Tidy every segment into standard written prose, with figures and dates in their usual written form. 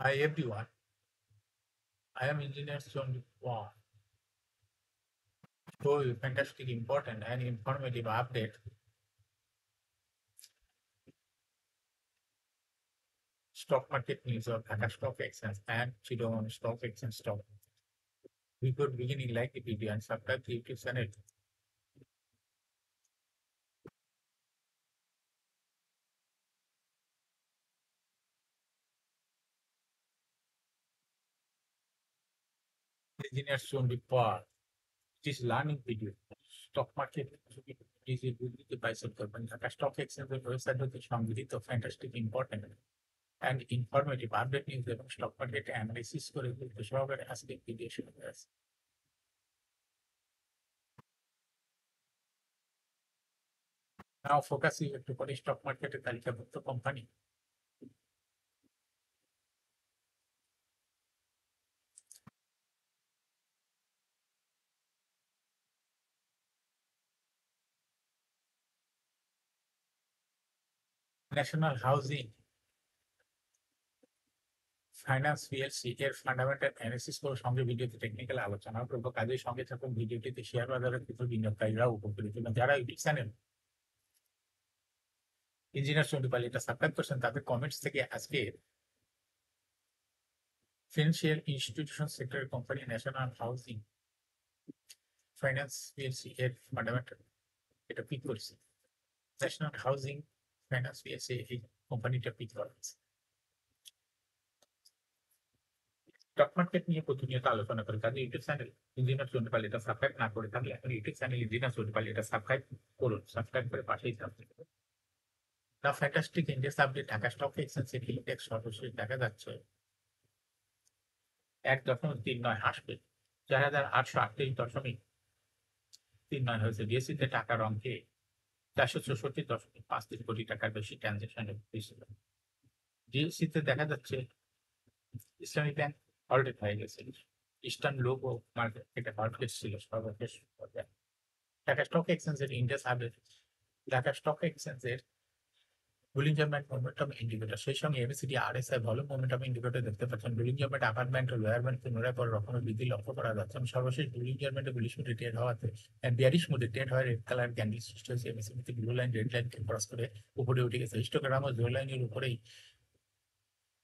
Hi everyone, I am Engineer John Wong. Show you fantastic, important and informative update. Stock market news of Dhaka Stock Exchange and Chittagong Stock Exchange stock. Before beginning, like the video and subscribe to YouTube channel. Engineer John Paul. It is learning video. Stock market is a good bicycle company. Dhaka Stock Exchange website হতে সংগৃহীত fantastic, important and informative update news এবং stock market analysis করে তুলতে সহকারে আজকে video শুরু করেছে। Now focusing একটু করে stock market তালিকাভুক্ত company. National housing finance PLC এর ফান্ডামেন্টাল অ্যানালিসিস করে সঙ্গে ভিডিওতে টেকনিক্যাল আলোচনা করবো। কাজের সঙ্গে থাকুন ভিডিওটিতে শেয়ার বাজারের কিছু বিনিয়োগকারীরাও উপকৃত হবেন। যারা ইউটিউব চ্যানেল ইঞ্জিনিয়ার চন্ডিপাল এটা সাবস্ক্রাইব করছেন তাদের কমেন্টস থেকে আজকে ফিনান্সিয়াল ইনস্টিটিউশন সেক্টরের company national housing finance PLC এর ফান্ডামেন্টাল এটা পিক করেছে। ন্যাশনাল হাউজিং ফাইন্যান্স পিএলসি এই কোম্পানিটা পিক করা হয়েছে। স্টক মার্কেট নিয়ে প্রতিনিয়ত আলোচনা করে তাদের ইউটিউব চ্যানেল ইঞ্জিনিয়ার চন্ডিপাল এটা সাবস্ক্রাইব না করে থাকলে এখন ইউটিউব চ্যানেল ইঞ্জিনিয়ার চন্ডিপাল এটা সাবস্ক্রাইব করুন। সাবস্ক্রাইব করে পাশেই থাকুন। The fantastic index update Dhaka stock এক্সচেঞ্জের ইন্ডেক্স সর্বশেষ দেখা যাচ্ছে 1.39 আসবে 4,838.39 হয়েছে। ডিএসসিতে টাকার অঙ্কে 464.53 কোটি টাকার বেশি ট্রানজেকশন হয়েছিল। ডিএসসিতে দেখা যাচ্ছে ইসলামী ব্যাংক হল্টেড হয়ে গেছে। ইস্টার্ন লোগো মার্কেট থেকে হল্টেড ছিল সর্বশেষ পর্যায়ে। ঢাকা স্টক এক্সচেঞ্জের ইন্ডেক্স আপডেট ঢাকা স্টক এক্সচেঞ্জের বুলিঞ্জার ব্যান্ড মোমেন্টাম ইন্ডিকেটর সেই সঙ্গে MACD RSI volume momentum indicator দেখতে পাচ্ছেন। বুলিঞ্জার ব্যান্ড আপার ব্যান্ড ও লোয়ার ব্যান্ড পুনরায় পর রকমের বৃদ্ধি লক্ষ্য করা যাচ্ছে এবং সর্বশেষ বুলিঞ্জার ব্যান্ডে বুলিশ মুডে ট্রেড হওয়াতে বিয়ারিশ মুডে ট্রেড হওয়ার রেড কালার ক্যান্ডেল সৃষ্টি হয়েছে। এমএসিডিতে ব্লু লাইন রেড লাইনকে ক্রস করে উপরে উঠে গেছে। হিস্টোগ্রামও জো লাইনের উপরেই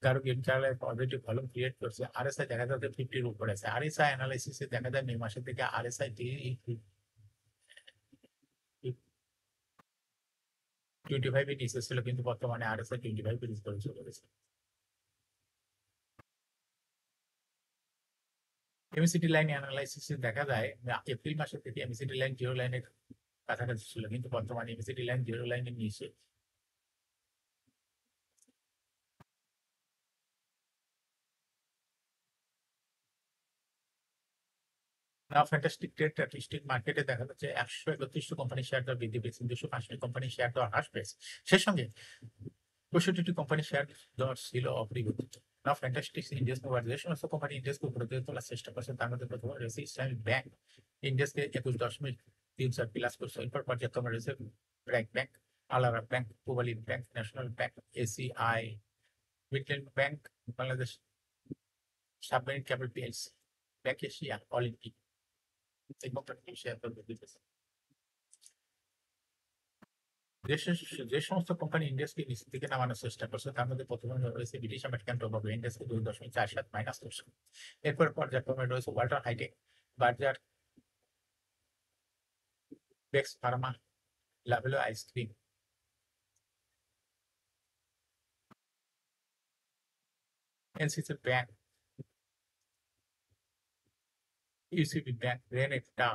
কারো গেম চালায় পজিটিভ ভলিউম ক্রিয়েট করছে। আরএসআই দেখা যাচ্ছে 50-র উপরে আছে। আরএসআই অ্যানালাইসিসে দেখা যায় মে মাসের থেকে আরএসআই 25 এর নিচে ছিল, কিন্তু বর্তমানে আরএসআই 25 এর উপরে চলে গেছে। এমএসিডি লাইন অ্যানালাইসিসে দেখা যায় এপ্রিল মাসের থেকে এমএসিডি লাইন জিরো লাইনের কাছাকাছি ছিল, কিন্তু বর্তমানে এমএসিডি লাইন জিরো লাইনের নিচে। নাও ফ্যান্টাস্টিক ট্রেড স্ট্যাটিস্টিক মার্কেটে দেখা যাচ্ছে 131টি কোম্পানি শেয়ার দর বৃদ্ধি পেয়েছে, 205টি কোম্পানি শেয়ার দর হ্রাস পেয়েছে। সেই সঙ্গে 65টি কোম্পানি শেয়ার দর ছিল অপরিবর্তিত। নাও ফ্যান্টাস্টিক ইন্ডেক্স মোবাইল যে সমস্ত কোম্পানি ইন্ডেক্সকে উপরে তোলার চেষ্টা করছে তার মধ্যে প্রথমে রয়েছে ইসলামিক ব্যাংক। ইন্ডেক্সকে 21.34 প্লাস করছে। এরপর পর্যায়ক্রমে রয়েছে ব্র্যাক ব্যাংক, আলারা bank, Pubali bank, national bank, ACI, Midland bank, Bangladesh submarine capital PLC, bank Asia, Olympic এই কোম্পানিটি শেয়ার দর বৃদ্ধি পেয়েছে। দেশের যে সমস্ত কোম্পানি ইন্ডেক্সকে নিচের দিকে নামানোর চেষ্টা করছে তার মধ্যে প্রথমে রয়েছে ব্রিটিশ আমেরিকান টোবাকো। ইন্ডেক্সকে 2.47 মাইনাস করছে। এরপর পর্যায়ক্রমে রয়েছে Walton hitech, Berger, Bex pharma, Lovello ice cream, NCC bank, UCB bank, Renata,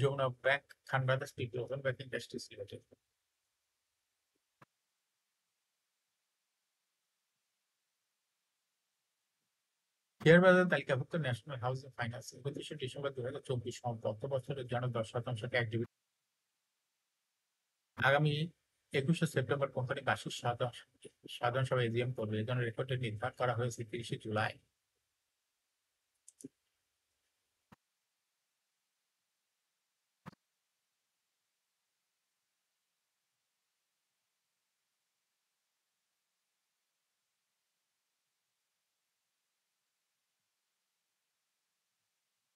Jamuna bank, Khan brothers, global bank industries limited. Share বাজার তালিকাভুক্ত ন্যাশনাল হাউজিং ফাইন্যান্স 31শে ডিসেম্বর 2024 অর্থ বছরের জন্য 10% অ্যাক্টিভিটি। আগামী 21শে সেপ্টেম্বর কোম্পানি বার্ষিক সাধারণ সভা এজিএম করবে। এই জন্য রেকর্ড ডেট নির্ধারণ করা হয়েছে 30শে জুলাই।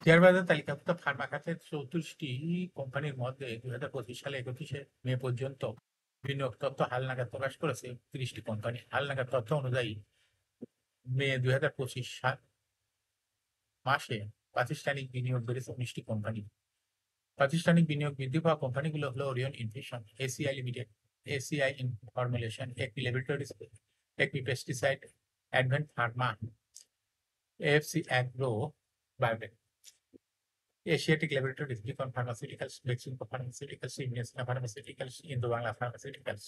শেয়ার বাজার তালিকাভুক্ত ফার্মা খাতের 34টি কোম্পানির মধ্যে 2025 সালে 31শে মে পর্যন্ত বিনিয়োগ তথ্য হালনাগাদ প্রকাশ করেছে 30টি কোম্পানি। হালনাগাদ তথ্য অনুযায়ী মে 2025 মাসে প্রাতিষ্ঠানিক বিনিয়োগ বেড়েছে 19টি কোম্পানি। প্রাতিষ্ঠানিক বিনিয়োগ বৃদ্ধি পাওয়া কোম্পানিগুলো হলো Orion infusion, ACI limited, ACI formulation, ACME laboratories, ACME pesticide, Advent pharma, AFC agro biotech, Asiatic laboratories, Beacon pharmaceuticals, Beximco pharmaceuticals, ইমনেসিনা pharmaceuticals, Indo Bangla pharmaceuticals,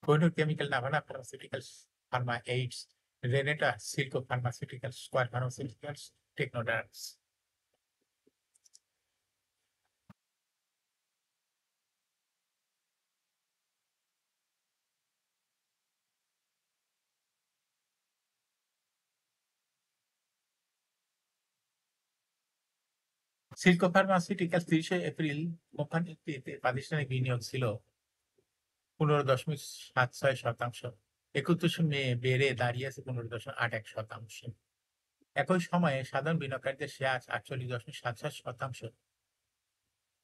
Kohinoor chemical, Navana pharmaceuticals, pharma aids, Renata Silco pharmaceuticals, Square pharmaceuticals, Technodrugs. Silco pharmaceuticals 30শে April কোম্পানিটিতে প্রাতিষ্ঠানিক বিনিয়োগ ছিল 15.76%। 31শে মে বেড়ে দাঁড়িয়েছে 15.81%। একই সময়ে সাধারণ বিনিয়োগকারীদের শেয়ার 48.77%,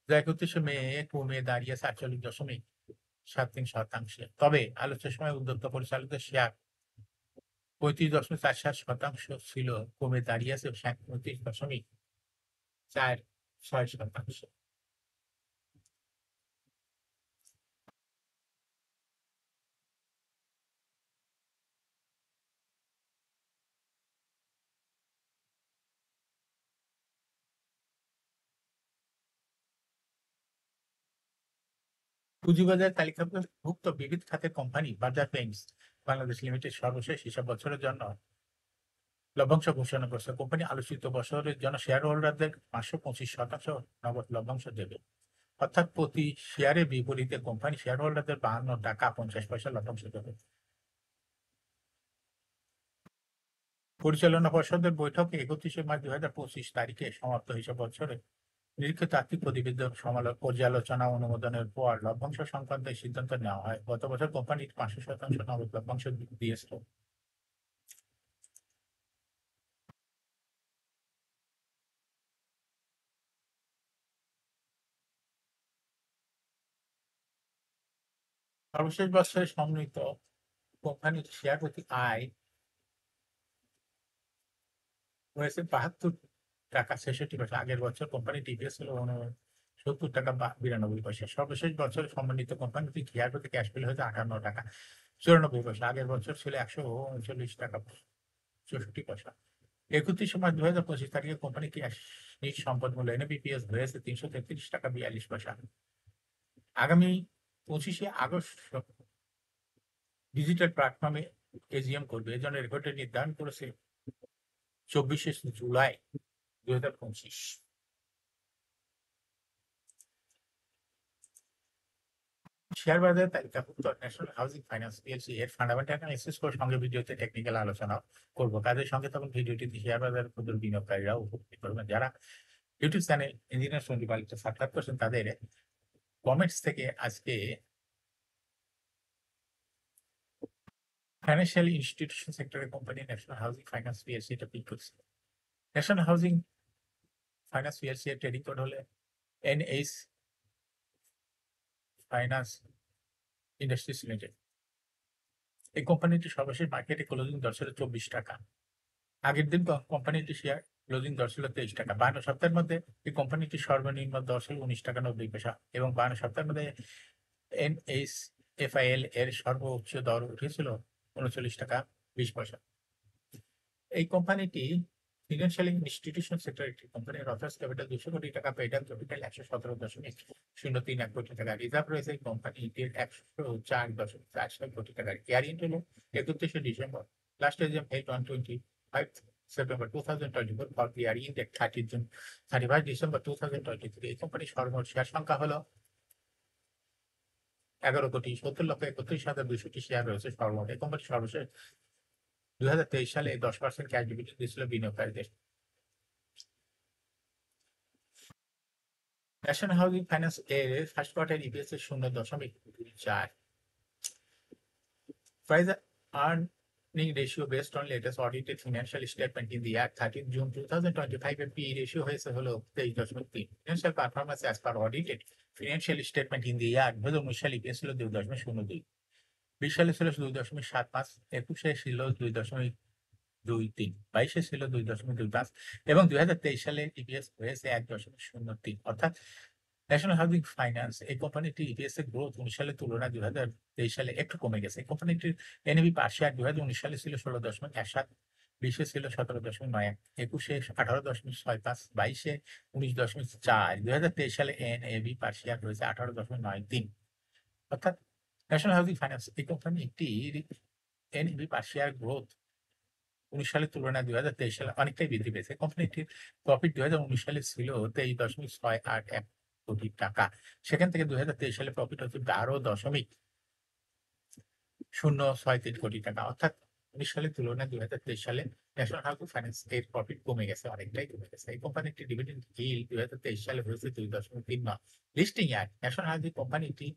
যা 31শে মে কমে দাঁড়িয়েছে 48.73%। তবে আলোচ্য সময় উদ্যোক্তা পরিচালকদের শেয়ার 35.46% ছিল, কমে দাঁড়িয়েছে 37.46%। পুঁজিবাজার তালিকাভুক্ত বিবিধ খাতের কোম্পানি বাজার পেইন্টস বাংলাদেশ লিমিটেড সর্বশেষ হিসাব বছরের জন্য লভ্যাংশ ঘোষণা করছে। কোম্পানি আলোচিত বছরের জন্য শেয়ার হোল্ডারদের 525% নগদ লভ্যাংশ দেবে। অর্থাৎ প্রতি শেয়ারের বিপরীতে কোম্পানি শেয়ার হোল্ডারদের 52 টাকা 50 পয়সা লভ্যাংশ দেবে। পরিচালনা পর্ষদের বৈঠক 31 মার্চ 2025 তারিখে সমাপ্ত হিসাব বছরে নিরীক্ষিত আর্থিক প্রতিবেদন পর্যালোচনা অনুমোদনের পর লভ্যাংশ সংক্রান্ত এই সিদ্ধান্ত নেওয়া হয়। গত বছর কোম্পানিটি 500% নগদ লভ্যাংশ দিয়েছিল। সর্বশেষ বছরে সম্মিলিত কোম্পানির শেয়ার প্রতি আয় হয়েছে 72 টাকা 66 পয়সা। আগের বছর কোম্পানি টিপিএস ছিল 70 টাকা 92 পয়সা। সর্বশেষ বছর সম্মানিত কোম্পানিটি শেয়ার প্রতি ক্যাশ ফ্লো হয়েছে 58 টাকা 94 পয়সা। আগের বছর ছিল 139 টাকা 64 পয়সা। 31 মার্চ 2025 তারিখে কোম্পানি ক্যাশ নিজ সম্পদ মূল্য এনবিপিএস হয়েছে 333 টাকা 42 পয়সা। আগামী 25শে আগস্ট ডিজিটাল প্ল্যাটফর্মে এজিএম করবে, এজন্য রেকর্ডে নির্ধারণ করেছে 24শে জুলাই 2025। শেয়ার বাজার তালিকাভুক্ত ন্যাশনাল হাউজিং ফাইন্যান্স পিএলসি এর ফান্ডামেন্টাল অ্যানালাইসিস করে সঙ্গে ভিডিওতে টেকনিক্যাল আলোচনা করব। কাজের সঙ্গে তখন ভিডিওটিতে শেয়ার বাজারের ক্ষুদ্র বিনিয়োগকারীরা উপকৃত করবেন। যারা ইউটিউব চ্যানেল ইঞ্জিনিয়ার সঞ্জীব আলীকে সাবস্ক্রাইব করছেন, তাদের কমেন্টস থেকে আজকে ফাইন্যান্সিয়াল ইনস্টিটিউশন সেক্টরের company national housing finance PLC এটা পিক করছে। ন্যাশনাল হাউজিং ফাইন্যান্স পিএলসি এর ট্রেডিং কোড হলে NH ফাইন্যান্স ইন্ডাস্ট্রিজ লিমিটেড। এই কোম্পানিটি সর্বশেষ মার্কেটে ক্লোজিং দর ছিল 24 টাকা। আগের দিন কোম্পানিটি শেয়ার ক্লোজিং দর ছিল 23 টাকা। 52 সপ্তাহের মধ্যে এই কোম্পানিটির সর্বনিম্ন দর ছিল 19 টাকা 90 পয়সা এবং 52 সপ্তাহের মধ্যে NSFIL এর সর্বোচ্চ দর উঠেছিল 39 টাকা 20 পয়সা। এই কোম্পানিটি ফিনান্সিয়াল ইনস্টিটিউশন সেক্টর একটি কোম্পানি। অথরাইজড ক্যাপিটাল 200 কোটি টাকা, পেইড আপ ক্যাপিটাল 117.031 টাকা, রিজার্ভ রয়েছে কোম্পানিটির 104.46 কোটি টাকা। ক্যারিং হলো 31শে December. Last AGM held on 25 September 2024 for the year index 30 June 31 December 2023। এই কোম্পানির সর্বমোট শেয়ার সংখ্যা হলো 11,70,31,200টি শেয়ার রয়েছে সর্বমোট। এই কোম্পানি সর্বশেষ 2023 সালে 10% ক্যাশ ডিভিডেন্ড দিয়েছিল বিনিয়োগকারীদের। ন্যাশনাল হাউজিং ফাইন্যান্স এর ফার্স্ট কোয়ার্টার ইপিএস এর 0.24। Price earn ratio based on latest audited financial statement in the year 13 June 2025 এর PE ratio হয়েছে হলো 23.3। Financial performance as per audited financial statement in the year 2019 সালে EPS ছিল 2.02, 20 সালে ছিল 2.75, 21 ছিল 2.23, 22 ছিল 2.25 এবং 2023 সালে EPS হয়েছে 1.03। অর্থাৎ ন্যাশনাল হাউজিং ফাইন্যান্স এই কোম্পানিটির ইপিএস এর গ্রোথ 19 সালের তুলনায় 2023 সালে একটু কমে গেছে। এই কোম্পানিটির এনএভি পার শেয়ার 2019 সালে ছিল 16.17, 20 ছিল 17.91, 21 18.65, 22 19.4, 2023 সালে এনএভি পার শেয়ার হয়েছে 18.93। অর্থাৎ ন্যাশনাল হাউজিং ফাইন্যান্স এই কোম্পানিটির এনএভি পার শেয়ার গ্রোথ 19 সালের তুলনায় 2023 সালে অনেকটাই বৃদ্ধি পেয়েছে। কোম্পানিটির প্রফিট 2019 সালে ছিল 23.681 কোটি টাকা। সেখান থেকে 2023 সালে প্রফিট হচ্ছে 12.063 কোটি টাকা। অর্থাৎ 19 সালের তুলনায় 2023 সালে ন্যাশনাল হাউজিং ফাইন্যান্স এর প্রফিট কমে গেছে, অনেকটাই কমে গেছে। এই কোম্পানিটির ডিভিডেন্ড yield 2023 সালে হয়েছে 2.39। লিস্টিং ইয়ার ন্যাশনাল হাউজিং কোম্পানিটি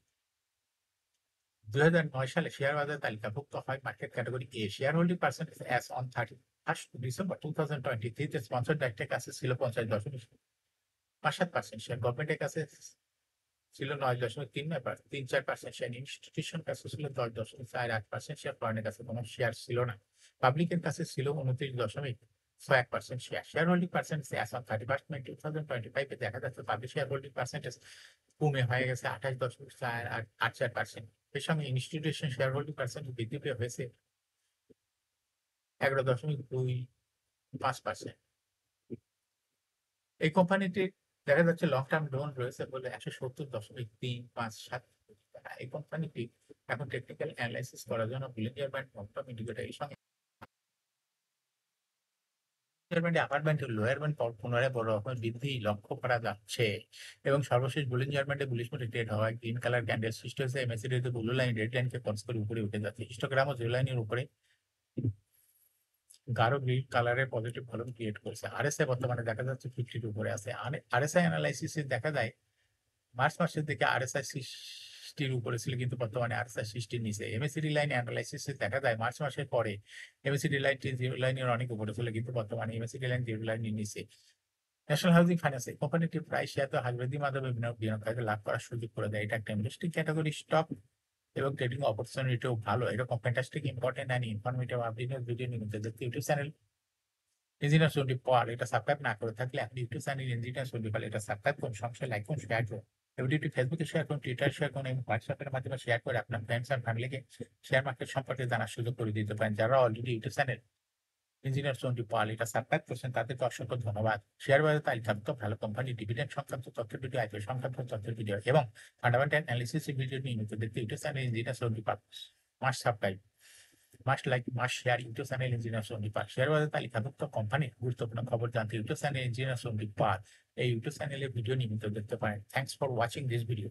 2009 সালে শেয়ার বাজার তালিকাভুক্ত হয় market category A. Share holding percentage as on 31 December 2023 তে স্পন্সর ডাইরেক্টের কাছে ছিল 50.57%, শেয়ার গভর্নমেন্টের কাছে ছিল 9.39%, শেয়ার ইনস্টিটিউশন কাছে ছিল 10.48%, শেয়ার ফরেনের কাছে কোনো শেয়ার ছিল না। পাবলিকের কাছে ছিল 29.61% share. Share holding percentage as on 31 মে 2025 এ দেখা যাচ্ছে পাবলিক শেয়ার হোল্ডিং পার্সেন্টেজ কমে হয়ে গেছে 28.84%। এর সঙ্গে ইনস্টিটিউশন শেয়ার হোল্ডিং পার্সেন্টেজ বৃদ্ধি পেয়ে হয়েছে 11.25%। এই কোম্পানিটির দেখা যাচ্ছে লং টার্ম লোন রয়েছে বলে 170.357 কোটি টাকা। এই কোম্পানিটি এখন টেকনিক্যাল অ্যানালাইসিস করার জন্য বুলিনিয়ার ব্যান্ড মন্টম ইন্ডিকেটর এর সঙ্গে আপার ব্যান্ড ও লোয়ার ব্যান্ড পুনরায় বড় রকমের বৃদ্ধি লক্ষ্য করা যাচ্ছে এবং সর্বশেষ বুলিনিয়ার ব্যান্ডে বুলিশ মোডে ট্রেড হওয়ায় গ্রিন কালার ক্যান্ডেল সৃষ্টি হয়েছে। এমএসিডি তে ব্লু লাইন রেড লাইনকে ক্রস করে উপরে উঠে যাচ্ছে। হিস্টোগ্রাম ও জিরো লাইনের উপরে গাঢ় গ্রিন কালারের পজিটিভ কলাম ক্রিয়েট করেছে। আরএসআই বর্তমানে দেখা যাচ্ছে 50 এর উপরে আছে। আরএসআই অ্যানালাইসিসে দেখা যায় মার্চ মাসের দিকে আরএসআই 60 উপরে ছিল, কিন্তু বর্তমানে আরএসআই 60 নিচে। এমএসিডি লাইন অ্যানালাইসিসে দেখা যায় মার্চ মাসের পরে এমএসিডি লাইনটি জিরো লাইনের অনেক উপরে ছিল, কিন্তু বর্তমানে এমএসিডি লাইন জিরো লাইনের নিচে। ন্যাশনাল হাউজিং ফাইন্যান্স কোম্পানিটি প্রায় শেয়ার তো হাইব্রিডের মাধ্যমে বিনিয়োগকারীদের লাভ করার সুযোগ করে দেয়। এটা একটা ইন্টারেস্টিং ক্যাটাগরি স্টক এবং ট্রেডিং অপরচুনিটিও ভালো। এরকম fantastic important and informative updated video নিতে দেখতে ইউটিউব চ্যানেল ইঞ্জিনিয়ার সন্ডি পাল এটা সাবস্ক্রাইব না করে থাকলে আপনি ইউটিউব চ্যানেল ইঞ্জিনিয়ার সন্ডি পাল এটা সাবস্ক্রাইব করুন, সঙ্গে লাইক করুন, শেয়ার করুন। ভিডিওটি ফেসবুকে শেয়ার করুন, টুইটার শেয়ার করুন এবং হোয়াটসঅ্যাপের মাধ্যমে শেয়ার করে আপনার ফ্রেন্ডস এন্ড ফ্যামিলিকে শেয়ার মার্কেট সম্পর্কে জানার সুযোগ করে দিতে পারেন। যারা already YouTube channel engineer Sondi পাল এটা সাবস্ক্রাইব করছেন তাদেরকে অসংখ্য ধন্যবাদ। শেয়ার বাজার তালিকাভুক্ত ভালো কোম্পানি ডিভিডেন্ড সংক্রান্ত তথ্যের ভিডিও, আইপিও সংক্রান্ত তথ্যের ভিডিও এবং ফান্ডামেন্টাল অ্যানালিসিস ভিডিও নিয়মিত দেখতে YouTube channel engineer Sondi Pal must subscribe, must like, must share YouTube channel engineer Sondi Pal. Share বাজার তালিকাভুক্ত কোম্পানির গুরুত্বপূর্ণ খবর জানতে YouTube channel engineer Sondi Pal এই ইউটিউব চ্যানেলের ভিডিও নিয়মিত দেখতে পারেন। Thanks for watching this video.